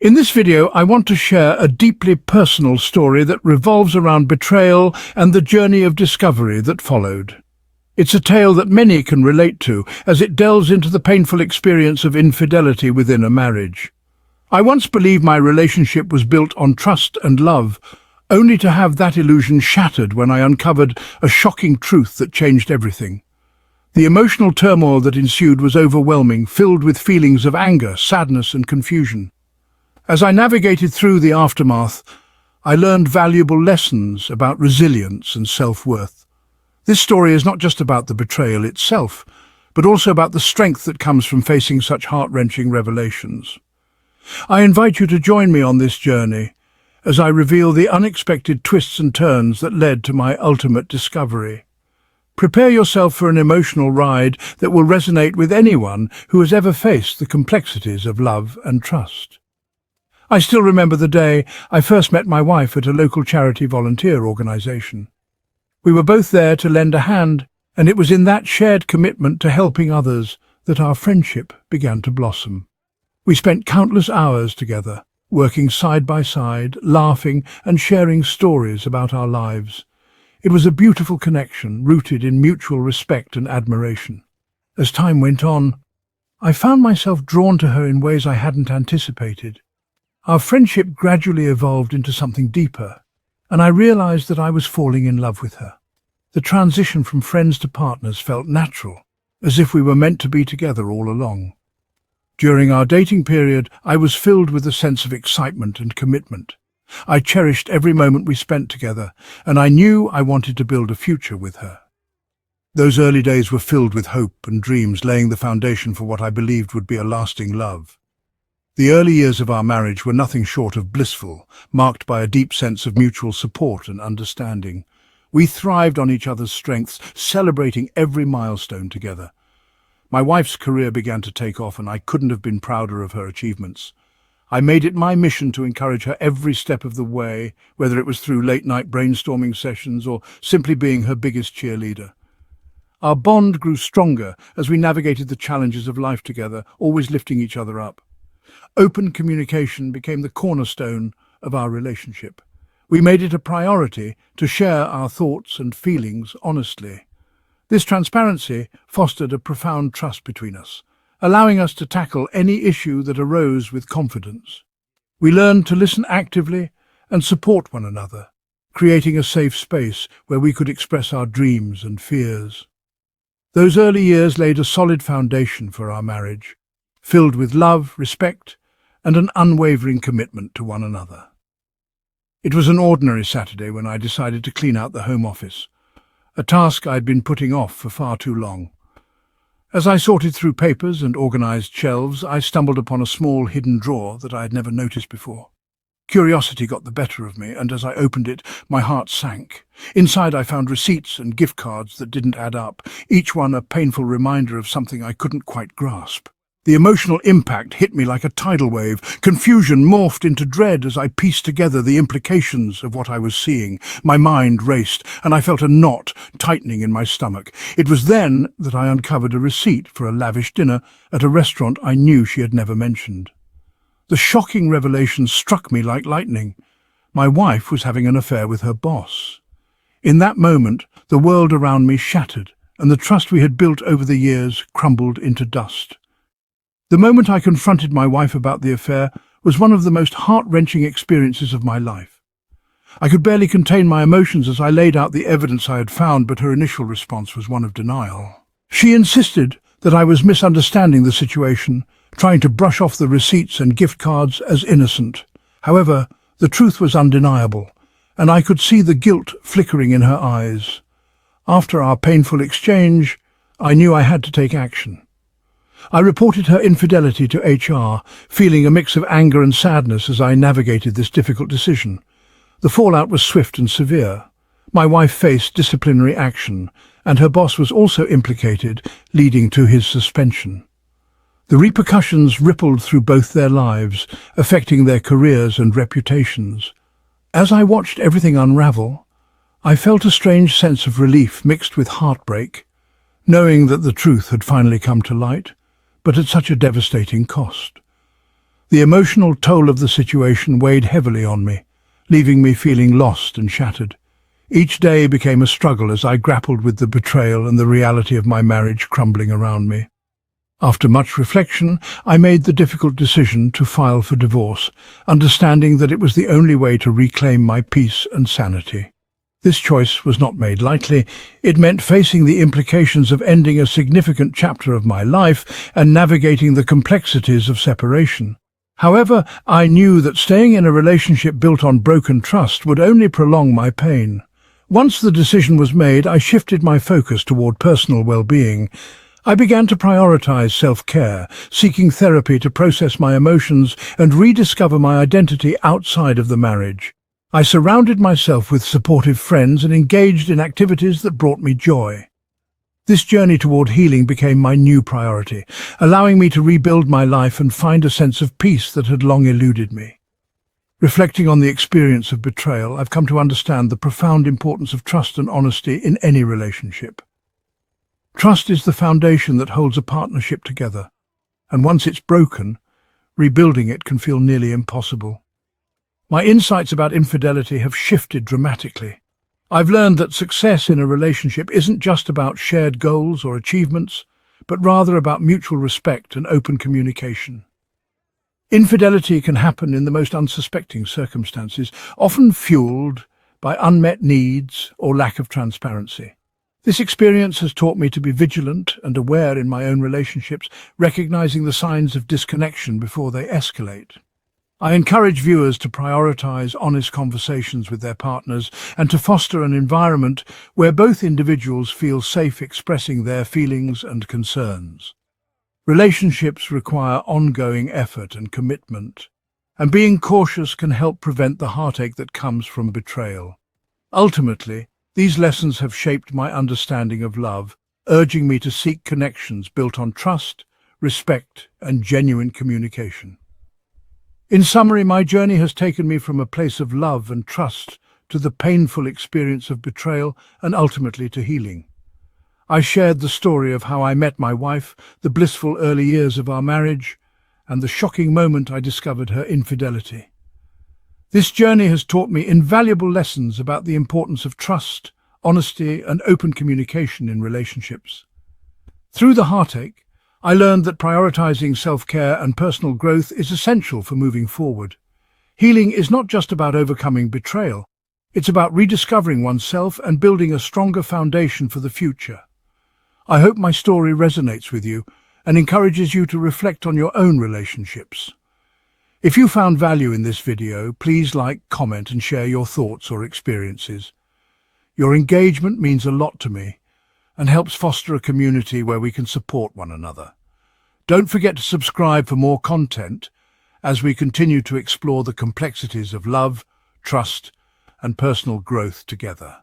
In this video, I want to share a deeply personal story that revolves around betrayal and the journey of discovery that followed. It's a tale that many can relate to, as it delves into the painful experience of infidelity within a marriage. I once believed my relationship was built on trust and love, only to have that illusion shattered when I uncovered a shocking truth that changed everything. The emotional turmoil that ensued was overwhelming, filled with feelings of anger, sadness, and confusion. As I navigated through the aftermath, I learned valuable lessons about resilience and self-worth. This story is not just about the betrayal itself, but also about the strength that comes from facing such heart-wrenching revelations. I invite you to join me on this journey as I reveal the unexpected twists and turns that led to my ultimate discovery. Prepare yourself for an emotional ride that will resonate with anyone who has ever faced the complexities of love and trust. I still remember the day I first met my wife at a local charity volunteer organization. We were both there to lend a hand, and it was in that shared commitment to helping others that our friendship began to blossom. We spent countless hours together, working side by side, laughing and sharing stories about our lives. It was a beautiful connection, rooted in mutual respect and admiration. As time went on, I found myself drawn to her in ways I hadn't anticipated. Our friendship gradually evolved into something deeper, and I realized that I was falling in love with her. The transition from friends to partners felt natural, as if we were meant to be together all along. During our dating period, I was filled with a sense of excitement and commitment. I cherished every moment we spent together, and I knew I wanted to build a future with her. Those early days were filled with hope and dreams, laying the foundation for what I believed would be a lasting love. The early years of our marriage were nothing short of blissful, marked by a deep sense of mutual support and understanding. We thrived on each other's strengths, celebrating every milestone together. My wife's career began to take off, and I couldn't have been prouder of her achievements. I made it my mission to encourage her every step of the way, whether it was through late-night brainstorming sessions or simply being her biggest cheerleader. Our bond grew stronger as we navigated the challenges of life together, always lifting each other up. Open communication became the cornerstone of our relationship. We made it a priority to share our thoughts and feelings honestly. This transparency fostered a profound trust between us, allowing us to tackle any issue that arose with confidence. We learned to listen actively and support one another, creating a safe space where we could express our dreams and fears. Those early years laid a solid foundation for our marriage, filled with love, respect, and an unwavering commitment to one another. It was an ordinary Saturday when I decided to clean out the home office, a task I'd been putting off for far too long. As I sorted through papers and organized shelves, I stumbled upon a small hidden drawer that I had never noticed before. Curiosity got the better of me, and as I opened it, my heart sank. Inside I found receipts and gift cards that didn't add up, each one a painful reminder of something I couldn't quite grasp. The emotional impact hit me like a tidal wave. Confusion morphed into dread as I pieced together the implications of what I was seeing. My mind raced, and I felt a knot tightening in my stomach. It was then that I uncovered a receipt for a lavish dinner at a restaurant I knew she had never mentioned. The shocking revelation struck me like lightning. My wife was having an affair with her boss. In that moment, the world around me shattered, and the trust we had built over the years crumbled into dust. The moment I confronted my wife about the affair was one of the most heart-wrenching experiences of my life. I could barely contain my emotions as I laid out the evidence I had found, but her initial response was one of denial. She insisted that I was misunderstanding the situation, trying to brush off the receipts and gift cards as innocent. However, the truth was undeniable, and I could see the guilt flickering in her eyes. After our painful exchange, I knew I had to take action. I reported her infidelity to HR, feeling a mix of anger and sadness as I navigated this difficult decision. The fallout was swift and severe. My wife faced disciplinary action, and her boss was also implicated, leading to his suspension. The repercussions rippled through both their lives, affecting their careers and reputations. As I watched everything unravel, I felt a strange sense of relief mixed with heartbreak, knowing that the truth had finally come to light, but at such a devastating cost. The emotional toll of the situation weighed heavily on me, leaving me feeling lost and shattered. Each day became a struggle as I grappled with the betrayal and the reality of my marriage crumbling around me. After much reflection, I made the difficult decision to file for divorce, understanding that it was the only way to reclaim my peace and sanity. This choice was not made lightly. It meant facing the implications of ending a significant chapter of my life and navigating the complexities of separation. However, I knew that staying in a relationship built on broken trust would only prolong my pain. Once the decision was made, I shifted my focus toward personal well-being. I began to prioritize self-care, seeking therapy to process my emotions and rediscover my identity outside of the marriage. I surrounded myself with supportive friends and engaged in activities that brought me joy. This journey toward healing became my new priority, allowing me to rebuild my life and find a sense of peace that had long eluded me. Reflecting on the experience of betrayal, I've come to understand the profound importance of trust and honesty in any relationship. Trust is the foundation that holds a partnership together, and once it's broken, rebuilding it can feel nearly impossible. My insights about infidelity have shifted dramatically. I've learned that success in a relationship isn't just about shared goals or achievements, but rather about mutual respect and open communication. Infidelity can happen in the most unsuspecting circumstances, often fueled by unmet needs or lack of transparency. This experience has taught me to be vigilant and aware in my own relationships, recognizing the signs of disconnection before they escalate. I encourage viewers to prioritize honest conversations with their partners and to foster an environment where both individuals feel safe expressing their feelings and concerns. Relationships require ongoing effort and commitment, and being cautious can help prevent the heartache that comes from betrayal. Ultimately, these lessons have shaped my understanding of love, urging me to seek connections built on trust, respect, and genuine communication. In summary, my journey has taken me from a place of love and trust to the painful experience of betrayal and ultimately to healing. I shared the story of how I met my wife, the blissful early years of our marriage, and the shocking moment I discovered her infidelity. This journey has taught me invaluable lessons about the importance of trust, honesty, and open communication in relationships. Through the heartache, I learned that prioritizing self-care and personal growth is essential for moving forward. Healing is not just about overcoming betrayal. It's about rediscovering oneself and building a stronger foundation for the future. I hope my story resonates with you and encourages you to reflect on your own relationships. If you found value in this video, please like, comment, and share your thoughts or experiences. Your engagement means a lot to me and helps foster a community where we can support one another. Don't forget to subscribe for more content as we continue to explore the complexities of love, trust, and personal growth together.